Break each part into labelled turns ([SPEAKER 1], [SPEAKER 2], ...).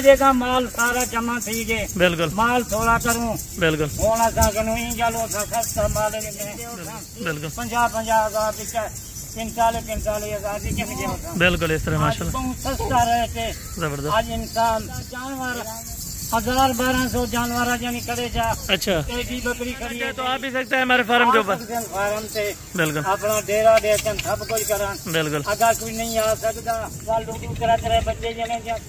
[SPEAKER 1] देखा माल सारा जमा थी गए, बिल्कुल माल थोड़ा करूँ, बिल्कुल होना सा करूँ चलो सस्ता माल बिल्कुल 50,000 45,000 बिल्कुल इस तरह माशाल्लाह सस्ता रहते जबरदस्त। आज इंसान जानवर 1,000-1,200 जानवर यानी करे जा। अच्छा बकरी खड़ी है तो आप भी सकते हैं हमारे फार्म के ऊपर, फार्म से बिल्कुल अपना डेरा देते सब कुछ करा बिल्कुल। अगर कोई नहीं आ सकता बच्चे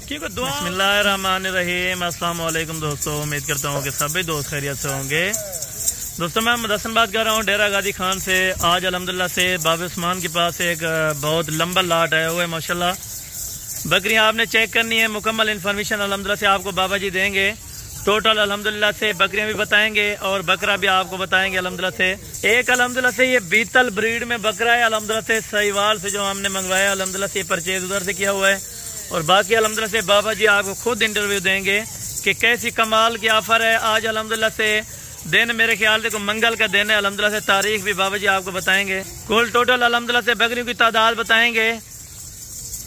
[SPEAKER 1] क्योंकि बिस्मिल्लाहिर्रहमानिर्रहीम। अस्सलाम वालेकुम दोस्तों, उम्मीद करता हूँ कि सभी दोस्त खैरियत से होंगे। दोस्तों मैं मुदस्सन बात कर रहा हूँ डेरा गाजी खान से। आज अल्हम्दुलिल्लाह से बाबा उस्मान के पास एक बहुत लंबा लाट आया हुआ है माशाल्लाह। बकरियां आपने चेक करनी है, मुकम्मल इन्फॉर्मेशन अल्हम्दुलिल्लाह से आपको बाबा जी देंगे। टोटल अल्हम्दुलिल्लाह से बकरियां भी बताएंगे और बकरा भी आपको बताएंगे अल्हम्दुलिल्लाह से। एक अल्हम्दुलिल्लाह से ये बीतल ब्रीड में बकरा है अल्हम्दुलिल्लाह से, सहीवाल से जो हमने मंगवाया अल्हम्दुलिल्लाह से परचेज उधर से किया हुआ है। और बाकी अल्हम्दुलिल्लाह से बाबा जी आपको खुद इंटरव्यू देंगे कि कैसी कमाल की ऑफर है। आज अल्हम्दुलिल्लाह से दिन मेरे ख्याल से मंगल का दिन है अल्हम्दुलिल्लाह से, तारीख भी बाबा जी आपको बताएंगे। कुल टोटल अल्हम्दुलिल्लाह से बकरियों की तादाद बताएंगे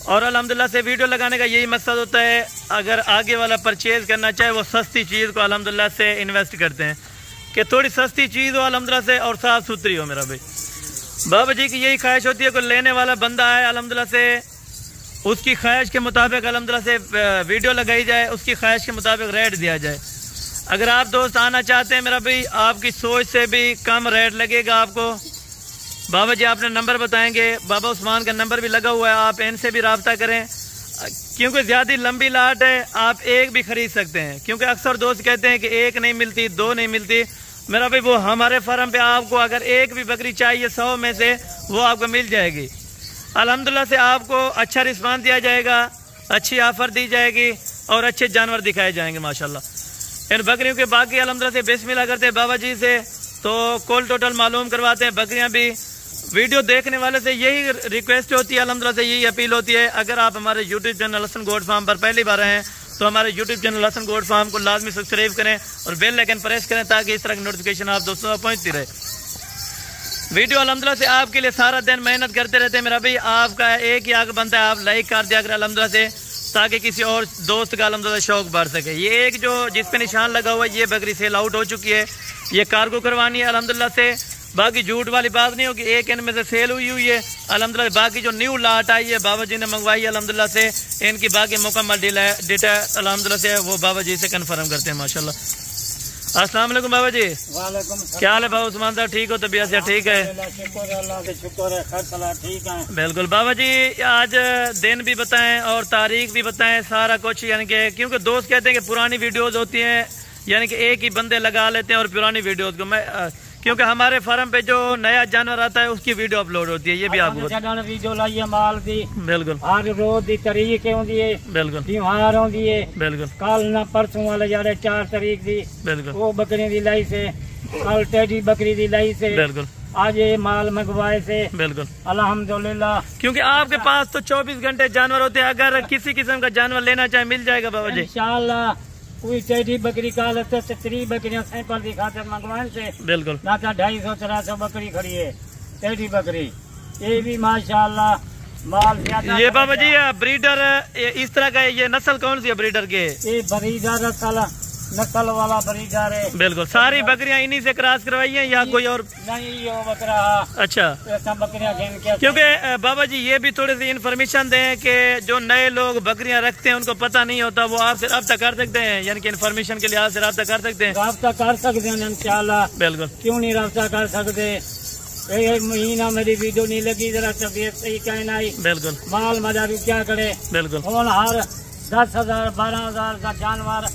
[SPEAKER 1] और अल्हम्दुलिल्लाह से वीडियो लगाने का यही मकसद होता है, अगर आगे वाला परचेज करना चाहे वो सस्ती चीज़ को अल्हम्दुलिल्लाह से इन्वेस्ट करते हैं कि थोड़ी सस्ती चीज़ हो अल्हम्दुलिल्लाह से और साफ़ सुथरी हो। मेरा भाई बाबा जी की यही ख्वाहिश होती है, कोई लेने वाला बंदा है अल्हम्दुलिल्लाह से उसकी ख्वाहिश के मुताबिक अल्हम्दुलिल्लाह से वीडियो लगाई जाए, उसकी ख्वाहिश के मुताबिक रेट दिया जाए। अगर आप दोस्त आना चाहते हैं मेरा भाई, आपकी सोच से भी कम रेट लगेगा आपको। बाबा जी आपने नंबर बताएंगे, बाबा उस्मान का नंबर भी लगा हुआ है, आप इनसे भी रब्ता करें क्योंकि ज़्यादा लंबी लाट है। आप एक भी खरीद सकते हैं क्योंकि अक्सर दोस्त कहते हैं कि एक नहीं मिलती, दो नहीं मिलती। मेरा भाई वो हमारे फार्म पे आपको अगर एक भी बकरी चाहिए 100 में से वो आपको मिल जाएगी अल्हम्दुलिल्लाह से। आपको अच्छा रिस्पांस दिया जाएगा, अच्छी ऑफर दी जाएगी और अच्छे जानवर दिखाए जाएंगे माशाल्लाह। इन बकरियों के बाकी अल्हम्दुलिल्लाह से बिस्मिल्लाह करते हैं बाबा जी से, तो कुल टोटल मालूम करवाते हैं। बकरियां भी वीडियो देखने वाले से यही रिक्वेस्ट होती है अल्हम्दुलिल्लाह से, यही अपील होती है। अगर आप हमारे YouTube channel Hasan goat farm पर पहली बार आए हैं तो हमारे YouTube channel Hasan goat farm को लाजमी सब्सक्राइब करें और बेल आइकन प्रेस करें ताकि इस तरह की नोटिफिकेशन आप दोस्तों तक पहुँचती रहे। वीडियो अल्हम्दुलिल्लाह से आपके लिए सारा दिन मेहनत करते रहते हैं मेरा भाई। आपका एक ही आग बनता है, आप लाइक कर दिया करें अल्हम्दुलिल्लाह से ताकि किसी और दोस्त का अल्हम्दुलिल्लाह शौक बढ़ सके। ये एक जो जिस पे निशान लगा हुआ है ये बकरी सेल आउट हो चुकी है, ये कार्गो करवानी है अल्हम्दुलिल्लाह से। बाकी झूठ वाली बात नहीं होगी, एक इनमें से सेल हुई है अल्हम्दुलिल्लाह। बाकी जो न्यू लाट आई है बाबा जी ने मंगवाई है अल्हम्दुलिल्लाह से, इनकी बाकी मुकम्मल डेटा अल्हम्दुलिल्लाह से वो बाबा जी से कन्फर्म करते हैं माशाल्लाह। अस्सलाम वालेकुम बाबा जी। वालेकुम। क्या हाल है बाबा उस्मान साहब, ठीक हो? तबीयत से ठीक है? शुक्र अल्लाह का शुक्र है, ठीक है। बिल्कुल बाबा जी आज दिन भी बताएं और तारीख भी बताएं सारा कुछ, यानी कि क्योंकि दोस्त कहते हैं कि पुरानी वीडियोस होती हैं यानी कि एक ही बंदे लगा लेते हैं और पुरानी वीडियोस को मैं क्योंकि हमारे फार्म पे जो नया जानवर आता है उसकी वीडियो अपलोड होती है, ये भी आपको वीडियो लाइए माल दी बिल्कुल हर रोज दी तारीख होंदी है बिल्कुल, त्योहार होंदी है बिल्कुल। कल ना परसों वाले जाड़े 4 तारीख दी बिल्कुल वो बकरी दी लाई से, कल टेडी बकरी दी लाई से बिल्कुल, आज ये माल मंगवाए से बिल्कुल अल्हम्दुलिल्लाह। क्योंकि आपके पास तो 24 घंटे जानवर होते हैं, अगर किसी किस्म का जानवर लेना चाहे मिल जाएगा बाबा जी इंशाल्लाह। कोई टेडी बकरी का लगता है 3 बकरियां सैंपल की खातिर मंगवाने से बिल्कुल ना 250-300 बकरी खड़ी है टेडी बकरी, ये भी माशाल्लाह माल ज्यादा। ये बाबा जी ब्रीडर इस तरह का ये नस्ल कौन सी है ब्रीडर के? ये ब्रीडर नस्ल वाला ब्रीडर है बिल्कुल। सारी बकरियां इन्हीं से क्रॉस करवाई है या कोई और नहीं? ये बकरा अच्छा बकरियां क्योंकि बाबा जी ये भी थोड़ी सी इन्फॉर्मेशन दें कि जो नए लोग बकरियां रखते हैं उनको पता नहीं होता, वो आपसे रब्ता कर सकते हैं यानी कि इन्फॉर्मेशन के लिहाज से रब्ता कर सकते हैं? रब्ता कर सकते हैं इंशाल्लाह बिल्कुल। क्यों नहीं रब्ता कर सकते? एक महीना मेरी वीडियो नहीं लगी, जरा तबीयत सही कहना बिल्कुल, माल मजारू क्या करे बिल्कुल। हर 10,000 12,000 का जानवर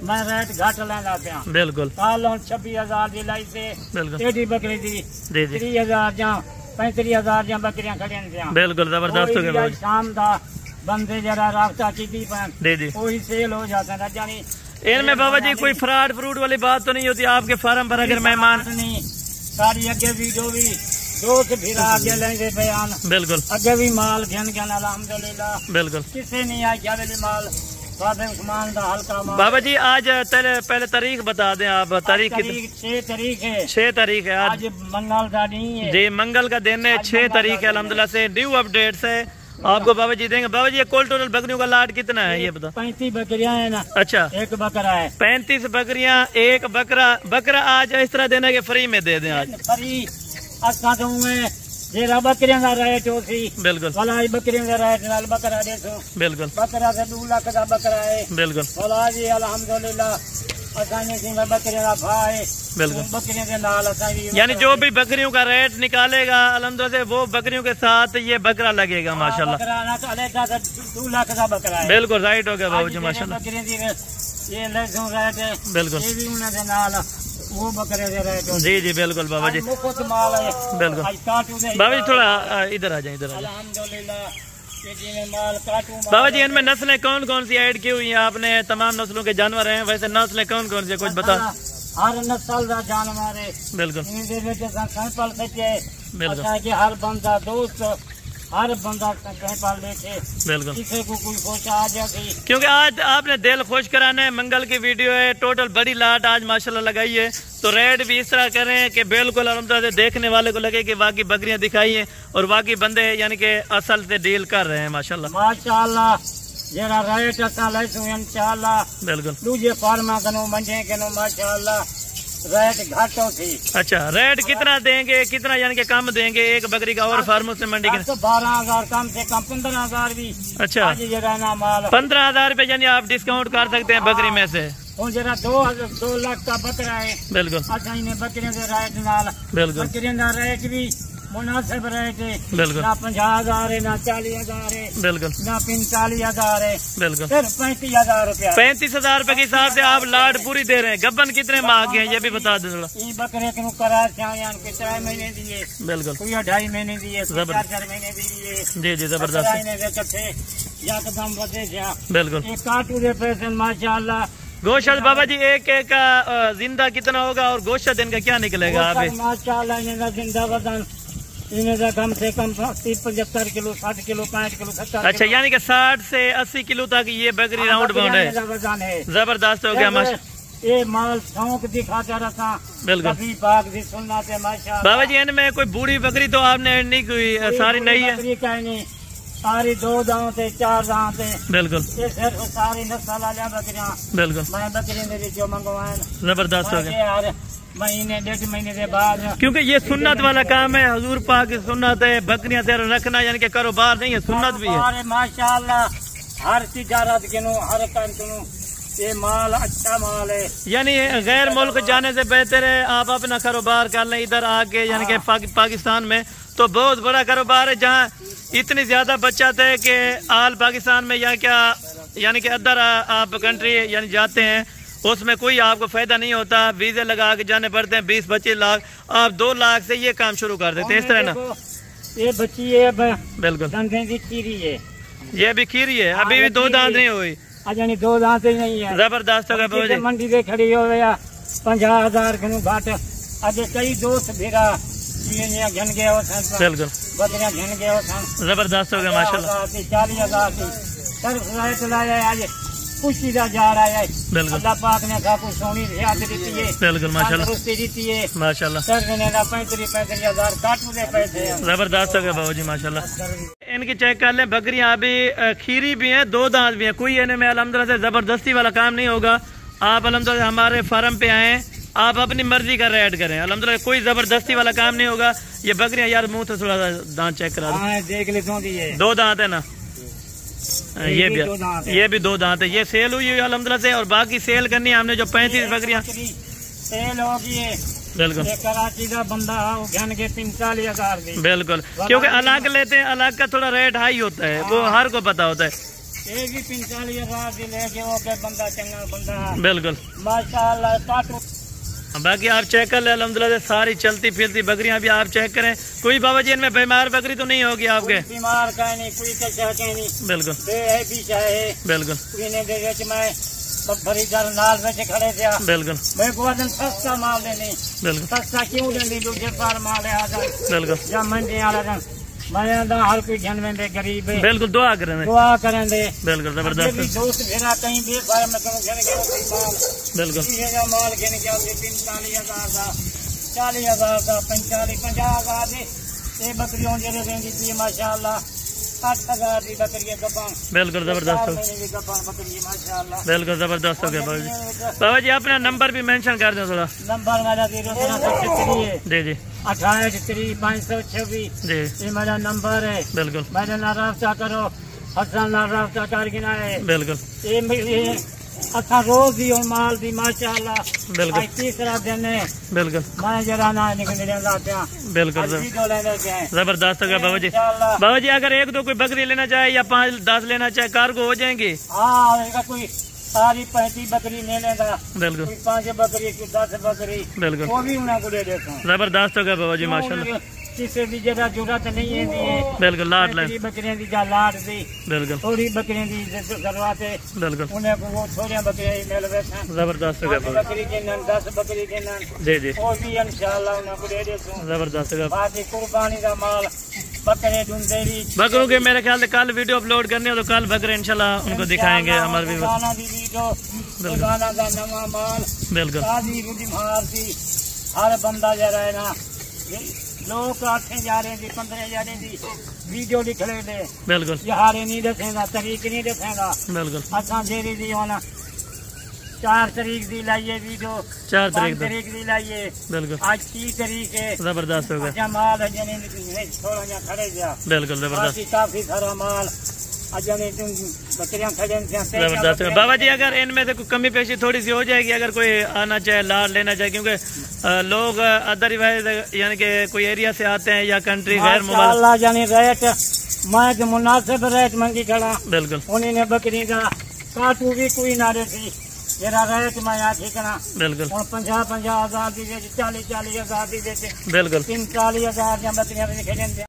[SPEAKER 1] मैं रेट घट लेना पिया बिल्कुल। कल 26,000 की लाई से टेडी बकरी दी 30,000 या 35,000 या बकरियां खड़ी बिल्कुल जबरदस्त हो गया। शाम का बंदे जरा रास्ता की वही सेल हो जाता है जानी। इनमें बाबा जी कोई फ्रॉड फ्रूट वाली बात तो नहीं होती आपके फार्म पर? अगर मेहमान नहीं सारी अगे वीडियो भी दोस्त फिर आगे लेंगे बयान बिल्कुल, अगे भी माल घन अल्हम्दुलिल्लाह बिल्कुल, किसी नहीं आया क्या माल बाबा जी। आज पहले तारीख बता दें आप, तारीख 6 तारीख है 6 तारीख है आज मंगल का नहीं है जी, मंगल का दिन है 6 तारीख है अल्हम्दुलिल्लाह से। न्यू अपडेट्स है आपको बाबा जी देंगे। बाबा जी ये कुल टोटल बकरियों का लाट कितना है ये बता?
[SPEAKER 2] 35 बकरियां है ना।
[SPEAKER 1] अच्छा,
[SPEAKER 2] एक बकरा है।
[SPEAKER 1] 35 बकरियां, एक बकरा आज इस तरह देना कि फ्री में दे दें आज?
[SPEAKER 2] फ्री असा तो जेरा बकरियां का रेट होसी।
[SPEAKER 1] बिल्कुल।
[SPEAKER 2] भला बकरियां का रेट नाल बकरा देखो।
[SPEAKER 1] बिल्कुल।
[SPEAKER 2] बकरा से 2 लाख का बकरा है।
[SPEAKER 1] बिल्कुल।
[SPEAKER 2] भला जी अल्हम्दुलिल्लाह असाने सिंह बकरियां का भाव है।
[SPEAKER 1] बिल्कुल।
[SPEAKER 2] बकरियों के नाल
[SPEAKER 1] यानी जो भी बकरियों का रेट निकालेगा अल्हम्दुलिल्लाह से वो बकरियों के साथ ये बकरा लगेगा माशाल्लाह।
[SPEAKER 2] बकरा ना तो अलग 2 लाख का बकरा है।
[SPEAKER 1] बिल्कुल राइट हो गया बाबू जी माशाल्लाह।
[SPEAKER 2] ये लहसुन रेट है।
[SPEAKER 1] बिल्कुल।
[SPEAKER 2] ये भी उन्हें के नाल वो बकरे दे रहे।
[SPEAKER 1] जी जी बिल्कुल बाबा जी।
[SPEAKER 2] मुफ्त माल है।
[SPEAKER 1] बिल्कुल बाबा जी, थोड़ा इधर आ जाए, इधर आ जाए। बाबा जी इनमें नस्लें कौन कौन सी ऐड की हुई हैं आपने? तमाम नस्लों के जानवर हैं, वैसे नस्लें कौन कौन सी कुछ बता?
[SPEAKER 2] हर नस्ल का जानवर है।
[SPEAKER 1] बिल्कुल।
[SPEAKER 2] बिल्कुल। हर बंदा दोस्त, हर बंदा पाल लेके
[SPEAKER 1] बिल्कुल
[SPEAKER 2] किसी को कोई खुश आ जाती।
[SPEAKER 1] क्योंकि आज आपने दिल खुश कराना है, मंगल की वीडियो है, टोटल बड़ी लाट आज माशाल्लाह लगाई है, तो रेट भी इस तरह करें कि बिल्कुल अलहमदुलिल्लाह से देखने वाले को लगे कि वाकई बकरियां दिखाई हैं और वाकई बंदे यानी कि असल से डील कर रहे हैं माशाल्लाह।
[SPEAKER 2] माशाल्लाह जरा रेट असा लैसू इंशाल्लाह।
[SPEAKER 1] बिल्कुल।
[SPEAKER 2] दूजे फार्मा कनो मंजे कनो माशाल्लाह रेट घट होती।
[SPEAKER 1] अच्छा, रेट कितना देंगे, कितना यानी कि कम देंगे एक बकरी का और फार्मों से मंडी के?
[SPEAKER 2] 12,000 कम से कम 15,000 भी।
[SPEAKER 1] अच्छा, 15,000 रुपए यानी आप डिस्काउंट कर सकते हैं बकरी में से?
[SPEAKER 2] जरा 2 लाख का बकरा है।
[SPEAKER 1] बिल्कुल।
[SPEAKER 2] अच्छा इन्हें बकरियों के रेट नाल
[SPEAKER 1] बिल्कुल
[SPEAKER 2] बकरियों का रेट भी मुनासिब रेट है।
[SPEAKER 1] बिल्कुल।
[SPEAKER 2] ना 50,000 है, ना 40,000 है।
[SPEAKER 1] बिल्कुल।
[SPEAKER 2] ना 45,000 है।
[SPEAKER 1] बिल्कुल।
[SPEAKER 2] सिर्फ 35,000 रुपया।
[SPEAKER 1] 35,000 रुपए के हिसाब से आप लाट पूरी दे रहे हैं। गब्बन कितने माह के हैं ये भी बता दो थोड़ा।
[SPEAKER 2] ये बकरे के करार 3 महीने दिए।
[SPEAKER 1] बिल्कुल।
[SPEAKER 2] कोई 2.5 महीने दिए, 4 महीने दिए।
[SPEAKER 1] जी जी जबरदस्त। बिल्कुल।
[SPEAKER 2] एक काटू दे पैसे माशाल्लाह।
[SPEAKER 1] गोश्त बाबा जी एक का जिंदा कितना होगा और गोश्त दिन का क्या निकलेगा? आप
[SPEAKER 2] माशाल्लाह जिंदा वजन इन्हें कम से कम 75 किलो, 60 किलो, 65 किलो, 70।
[SPEAKER 1] अच्छा, यानी कि 60 से 80 किलो तक ये बकरी राउंड बाउंड है। जबरदस्त हो गया माशा।
[SPEAKER 2] ये माल शौक दिखाता रहता।
[SPEAKER 1] बिल्कुल।
[SPEAKER 2] पाक भी सुनना थे माशा।
[SPEAKER 1] बाबा जी इनमें कोई बूढ़ी बकरी तो आपने नहीं कोई सारी नहीं है?
[SPEAKER 2] सारी 2 दांत है, 4 दांत है।
[SPEAKER 1] बिल्कुल।
[SPEAKER 2] ये सिर्फ सारी नस्ल वाली बकरियां।
[SPEAKER 1] बिल्कुल।
[SPEAKER 2] मैं बकरी जो मंगवाए
[SPEAKER 1] जबरदस्त हो गया।
[SPEAKER 2] महीने 1.5 महीने के बाद,
[SPEAKER 1] क्योंकि ये सुन्नत वाला काम है, हुजूर पाक की सुन्नत है, बकरियां से रखना यानी कि कारोबार नहीं है, सुन्नत भी है।
[SPEAKER 2] माशाल्लाह हर तिजारत के हर काम ये माल अच्छा माल है।
[SPEAKER 1] यानी गैर मुल्क जाने से बेहतर है आप अपना कारोबार कर लें इधर आके, यानी कि पाकिस्तान में तो बहुत बड़ा कारोबार है, जहाँ इतनी ज्यादा बचत है कि आल पाकिस्तान में या क्या यानी कि अदर आप कंट्री यानी जाते हैं उसमें कोई आपको फायदा नहीं होता, वीजे लगा के जाने पड़ते हैं 20-25 लाख, आप 2 लाख से ये काम शुरू कर देते हैं इस तरह ना।
[SPEAKER 2] ये बच्ची है
[SPEAKER 1] बिल्कुल
[SPEAKER 2] खीरी है,
[SPEAKER 1] ये भी खीरी है, अभी भी 2 दांत नहीं हुई।
[SPEAKER 2] अच्छा नहीं 2 दांत ही नहीं है।
[SPEAKER 1] जबरदस्त हो गया।
[SPEAKER 2] मंडी पे खड़ी हो गया 50,000 घट। अज कई दोस्त फिरा घन गए हो।
[SPEAKER 1] बिल्कुल।
[SPEAKER 2] बकरियां घन गए हो।
[SPEAKER 1] जबरदस्त हो गया माशाल्लाह।
[SPEAKER 2] 40,000 की सर लाया आज खुशी का जा रहा है।
[SPEAKER 1] बिल्कुल।
[SPEAKER 2] अल्लाह पाक ने कुछ सोनी दी है।
[SPEAKER 1] बिल्कुल माशाल्लाह
[SPEAKER 2] दी है
[SPEAKER 1] माशाल्लाह।
[SPEAKER 2] सर 35,000 काटू दे पैसे।
[SPEAKER 1] जबरदस्त हो गया बाबू जी माशाल्लाह। इनकी चेक कर लें, बकरियां अभी खीरी भी हैं, 2 दांत भी हैं, कोई इनमें अल्हम्दुलिल्लाह से जबरदस्ती वाला काम नहीं होगा। आप अल्हम्दुलिल्लाह हमारे फार्म पे आए, आप अपनी मर्जी का रेट करें, अल्हम्दुलिल्लाह कोई जबरदस्ती वाला काम नहीं होगा। ये बकरियां यार मुंह से थोड़ा सा दांत चेक करा दो,
[SPEAKER 2] देख ले
[SPEAKER 1] 2 दांत है ना, ये भी 2 दांत है। ये सेल हुई अल्हम्दुलिल्लाह से, और बाकी सेल करनी है हमने जो 35 बकरियां
[SPEAKER 2] सेल होगी है।
[SPEAKER 1] बिल्कुल।
[SPEAKER 2] कराची का बंदा घन के 45,000 दी।
[SPEAKER 1] बिल्कुल, क्योंकि अलग लेते हैं, अलग का थोड़ा रेट हाई होता है, वो हर को पता होता है।
[SPEAKER 2] एक ही 45,000 की लेके वो बंदा चंगा बंदा।
[SPEAKER 1] बिल्कुल
[SPEAKER 2] माशाल्लाह। काटू
[SPEAKER 1] बाकी आप चेक कर ले अल्हम्दुलिल्लाह से सारी चलती फिरती बकरियां भी आप चेक करें। कोई बाबा जी इनमें बीमार बकरी तो नहीं होगी आपके?
[SPEAKER 2] बीमार का नहीं, कोई नहीं।
[SPEAKER 1] बिल्कुल बिल्कुल
[SPEAKER 2] खरीदार नाल में खड़े थे।
[SPEAKER 1] बिल्कुल।
[SPEAKER 2] मैं को सस्ता माल देनी। बिल्कुल। सस्ता क्यों देनी? दूसरे पार माल है।
[SPEAKER 1] बिल्कुल।
[SPEAKER 2] या मंडी वाला मैं हर कोई जन में गरीब है।
[SPEAKER 1] बिल्कुल दुआ करें
[SPEAKER 2] दे।
[SPEAKER 1] बिल्कुल जबरदस्त।
[SPEAKER 2] दोस्त फिरा कहीं भी बिल्कुल माल गिन के 45,000 का 40,000 का 45-50,000 ये बकरियों जरे देंगी माशाल्लाह। 8,000 की बकरी है गब्बान।
[SPEAKER 1] बिल्कुल जबरदस्त हो,
[SPEAKER 2] बकरी माशाल्लाह
[SPEAKER 1] बिल्कुल जबरदस्त हो गया बाबा जी। बाबा जी अपना नंबर भी मेंशन कर दो थोड़ा।
[SPEAKER 2] नंबर मेरा 063 है
[SPEAKER 1] जी जी
[SPEAKER 2] 28
[SPEAKER 1] जी,
[SPEAKER 2] ये मेरा नंबर है।
[SPEAKER 1] बिल्कुल
[SPEAKER 2] मेरे नाल राब्ता करो, हसन नाल राब्ता कर गिना है।
[SPEAKER 1] बिल्कुल
[SPEAKER 2] ये असा रोज दी और माल दी माशाल्लाह।
[SPEAKER 1] बिल्कुल
[SPEAKER 2] आज तीसरा दिन है,
[SPEAKER 1] बिल्कुल
[SPEAKER 2] मैं जरा ना निकल लाते
[SPEAKER 1] बिल्कुल जबरदस्त हो गया बाबा जी।
[SPEAKER 2] इंशाल्लाह।
[SPEAKER 1] बाबा जी अगर एक दो कोई बकरी लेना चाहे या 5-10 लेना चाहे कार्गो हो जाएंगी?
[SPEAKER 2] हाँ इसका कोई सारी 35 बकरी ले लेगा,
[SPEAKER 1] बिल्कुल
[SPEAKER 2] कोई 5 बकरी कोई 10 बकरी,
[SPEAKER 1] बिल्कुल
[SPEAKER 2] वो भी उन्हें को दे देता हूँ।
[SPEAKER 1] जबरदस्त हो गया बाबा जी माशाल्लाह।
[SPEAKER 2] किसी भी जगह जरूरत नहीं है।
[SPEAKER 1] बिल्कुल लाट लें,
[SPEAKER 2] बकरियां दी जा लाट दी,
[SPEAKER 1] बिल्कुल
[SPEAKER 2] थोड़ी बकरियां दी करवाते,
[SPEAKER 1] बिल्कुल
[SPEAKER 2] उन्हें को वो थोड़ी बकरियां ही मिल बैठा।
[SPEAKER 1] जबरदस्त हो गया बाबा
[SPEAKER 2] बकरी के नन 10 बकरी के नन
[SPEAKER 1] जी जी,
[SPEAKER 2] वो भी इंशाल्लाह उन्हें को दे देता हूँ।
[SPEAKER 1] जबरदस्त हो गया।
[SPEAKER 2] बाकी कुर्बानी का माल बकरे ढूंढे भी
[SPEAKER 1] बकरों के मेरे ख्याल से कल वीडियो अपलोड करने हो तो कल बकरे इंशाल्लाह उनको दिखाएंगे हमारे भी।
[SPEAKER 2] रोजाना दी वीडियो, रोजाना का नवा माल,
[SPEAKER 1] बिल्कुल
[SPEAKER 2] शादी रुदी मार दी, हर बंदा जरा है ना लोग 8 जा रहे थी 15 जा रहे थी वीडियो लिख ले दे,
[SPEAKER 1] बिल्कुल
[SPEAKER 2] यारे नहीं दसेगा, तरीक नहीं दसेगा।
[SPEAKER 1] बिल्कुल
[SPEAKER 2] असा जेरी दी होना 4 तारीख दी लाइए वीडियो,
[SPEAKER 1] 4
[SPEAKER 2] 5 तारीख दी लाइए,
[SPEAKER 1] बिल्कुल
[SPEAKER 2] आज 30 तारीख है।
[SPEAKER 1] जबरदस्त हो गया,
[SPEAKER 2] अच्छा माल है जने थोड़ा जा खड़े जा,
[SPEAKER 1] बिल्कुल जबरदस्त
[SPEAKER 2] काफी सारा माल अजने तुम बकरियां खड़े
[SPEAKER 1] जबरदस्त है। बाबा जी अगर इनमें से कोई कमी पेशी थोड़ी सी हो जाएगी अगर कोई आना चाहे लाड लेना चाहे, क्योंकि लोग अदरवाइज यानी कि कोई एरिया से आते हैं या कंट्री गैर
[SPEAKER 2] माशाल्लाह यानी रेट मैं तो मुनासिब रेट मंगी खड़ा।
[SPEAKER 1] बिल्कुल
[SPEAKER 2] उन्हें बकरी का काटू भी कोई ना रही जरा रेट मैं यहाँ ठीक ना।
[SPEAKER 1] बिल्कुल
[SPEAKER 2] 50-50 हज़ार दी 40-40 हज़ार दी देते,
[SPEAKER 1] बिल्कुल
[SPEAKER 2] 40 हज़ार बकरियां खेलें।